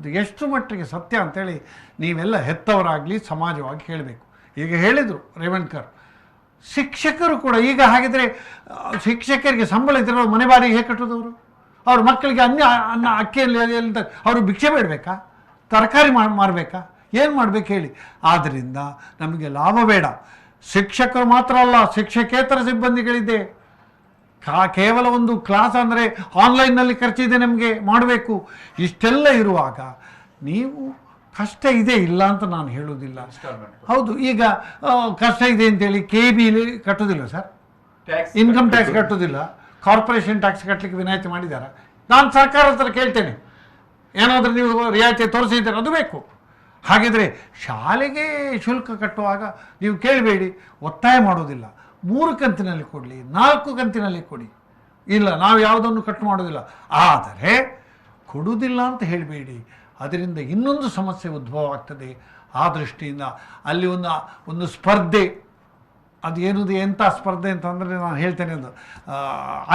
ಅನ್ನುವಂಥದ್ದು ಎಷ್ಟು ಮಟ್ಟಿಗೆ ಸತ್ಯ ಅಂತೇಳಿ ನೀವೆಲ್ಲ ಹೆತ್ತವರಾಗಲಿ ಸಮಾಜವಾಗಿ ಹೇಳಬೇಕು. ಈಗ ಹೇಳಿದರು ರೇವಣ್ಕರ್, ಶಿಕ್ಷಕರು ಕೂಡ ಈಗ ಹಾಗಿದ್ರೆ ಶಿಕ್ಷಕರಿಗೆ ಸಂಬಳ ಇದ್ದರೆ ಮನೆ ಬಾಡಿಗೆ ಹೇಗೆ ಕಟ್ಟೋದವರು? ಅವ್ರ ಮಕ್ಕಳಿಗೆ ಅನ್ನ ಅಕ್ಕಿಯಲ್ಲಿ ಅವರು ಭಿಕ್ಷೆ ಬೇಡಬೇಕಾ? ತರಕಾರಿ ಮಾರಬೇಕಾ? ಏನು ಮಾಡಬೇಕು ಹೇಳಿ? ಆದ್ದರಿಂದ ನಮಗೆ ಲಾಭ ಬೇಡ. ಶಿಕ್ಷಕರು ಮಾತ್ರ ಅಲ್ಲ, ಶಿಕ್ಷಕೇತರ ಸಿಬ್ಬಂದಿಗಳಿದೆ. ಕೇವಲ ಒಂದು ಕ್ಲಾಸ್ ಅಂದರೆ ಆನ್ಲೈನ್ನಲ್ಲಿ ಖರ್ಚಿದೆ ನಮಗೆ ಮಾಡಬೇಕು. ಇಷ್ಟೆಲ್ಲ ಇರುವಾಗ ನೀವು ಕಷ್ಟ ಇದೆ ಇಲ್ಲ ಅಂತ ನಾನು ಹೇಳೋದಿಲ್ಲ. ಹೌದು, ಈಗ ಕಷ್ಟ ಇದೆ ಅಂತೇಳಿ KB ಕಟ್ಟೋದಿಲ್ಲ ಸರ್, ಇನ್ಕಮ್ ಟ್ಯಾಕ್ಸ್ ಕಟ್ಟೋದಿಲ್ಲ, ಕಾರ್ಪೊರೇಷನ್ ಟ್ಯಾಕ್ಸ್ ಕಟ್ಟಲಿಕ್ಕೆ ವಿನಾಯಿತಿ ಮಾಡಿದ್ದಾರೆ. ನಾನು ಸರ್ಕಾರ ಹತ್ರ ಕೇಳ್ತೇನೆ, ಏನಾದರೂ ನೀವು ರಿಯಾಯಿತಿ ತೋರಿಸಿದ್ದೀರ ಅದು ಬೇಕು. ಹಾಗಿದ್ರೆ ಶಾಲೆಗೆ ಶುಲ್ಕ ಕಟ್ಟುವಾಗ ನೀವು ಕೇಳಬೇಡಿ, ಒತ್ತಾಯ ಮಾಡೋದಿಲ್ಲ. 3 ಕಂತಿನಲ್ಲಿ ಕೊಡಲಿ, 4 ಕಂತಿನಲ್ಲಿ ಕೊಡಿ, ಇಲ್ಲ ನಾವು ಯಾವುದನ್ನು ಕಟ್ ಮಾಡೋದಿಲ್ಲ. ಆದರೆ ಕೊಡುವುದಿಲ್ಲ ಅಂತ ಹೇಳಬೇಡಿ, ಅದರಿಂದ ಇನ್ನೊಂದು ಸಮಸ್ಯೆ ಉದ್ಭವ ಆಗ್ತದೆ. ಆ ದೃಷ್ಟಿಯಿಂದ ಅಲ್ಲಿ ಒಂದು ಸ್ಪರ್ಧೆ, ಅದು ಏನದು ಎಂಥ ಸ್ಪರ್ಧೆ ಅಂತಂದರೆ ನಾನು ಹೇಳ್ತೇನೆ, ಅದು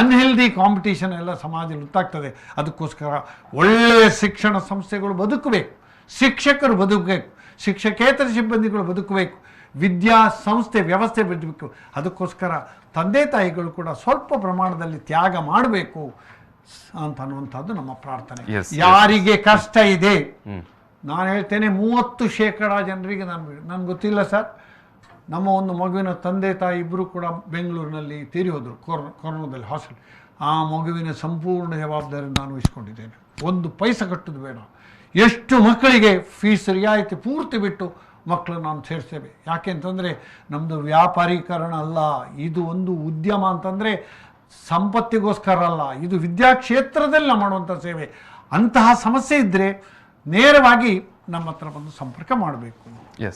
ಅನ್ಹೆಲ್ದಿ ಕಾಂಪಿಟೀಷನ್ ಎಲ್ಲ ಸಮಾಜದಲ್ಲಿ ಉಂಟಾಗ್ತದೆ. ಅದಕ್ಕೋಸ್ಕರ ಒಳ್ಳೆಯ ಶಿಕ್ಷಣ ಸಂಸ್ಥೆಗಳು ಬದುಕಬೇಕು, ಶಿಕ್ಷಕರು ಬದುಕಬೇಕು, ಶಿಕ್ಷಕೇತರ ಸಿಬ್ಬಂದಿಗಳು ಬದುಕಬೇಕು, ವಿದ್ಯಾಸಂಸ್ಥೆ ವ್ಯವಸ್ಥೆ ಬದುಕಬೇಕು. ಅದಕ್ಕೋಸ್ಕರ ತಂದೆ ತಾಯಿಗಳು ಕೂಡ ಸ್ವಲ್ಪ ಪ್ರಮಾಣದಲ್ಲಿ ತ್ಯಾಗ ಮಾಡಬೇಕು ಅಂತ ಅನ್ನುವಂಥದ್ದು ನಮ್ಮ ಪ್ರಾರ್ಥನೆ. ಯಾರಿಗೆ ಕಷ್ಟ ಇದೆ, ನಾನು ಹೇಳ್ತೇನೆ 30% ಜನರಿಗೆ ನನ್ಗೆ ಗೊತ್ತಿಲ್ಲ ಸರ್, ನಮ್ಮ ಒಂದು ಮಗುವಿನ ತಂದೆ ತಾಯಿ ಇಬ್ಬರು ಕೂಡ ಬೆಂಗಳೂರಿನಲ್ಲಿ ತೀರಿ ಹೋದರು ಕೊರೋನಾದಲ್ಲಿ ಹಾಸ್ಪಿಟಲ್. ಆ ಮಗುವಿನ ಸಂಪೂರ್ಣ ಜವಾಬ್ದಾರಿ ನಾನು ವಹಿಸ್ಕೊಂಡಿದ್ದೇನೆ. 1 ಪೈಸೆ ಕಟ್ಟೋದು ಬೇಡ. ಎಷ್ಟು ಮಕ್ಕಳಿಗೆ ಫೀಸ್ ರಿಯಾಯಿತಿ ಪೂರ್ತಿ ಬಿಟ್ಟು ಮಕ್ಕಳು ನಾನು ಸೇರಿಸ್ತೇವೆ. ಯಾಕೆ ಅಂತಂದರೆ ನಮ್ಮದು ವ್ಯಾಪಾರೀಕರಣ ಅಲ್ಲ, ಇದು ಒಂದು ಉದ್ಯಮ ಅಂತಂದರೆ ಸಂಪತ್ತಿಗೋಸ್ಕರ ಅಲ್ಲ, ಇದು ವಿದ್ಯಾಕ್ಷೇತ್ರದಲ್ಲಿ ನಾವು ಮಾಡುವಂಥ ಸೇವೆ. ಅಂತಹ ಸಮಸ್ಯೆ ಇದ್ದರೆ ನೇರವಾಗಿ ನಮ್ಮ ಹತ್ರ ಬಂದು ಸಂಪರ್ಕ ಮಾಡಬೇಕು. ಎಸ್.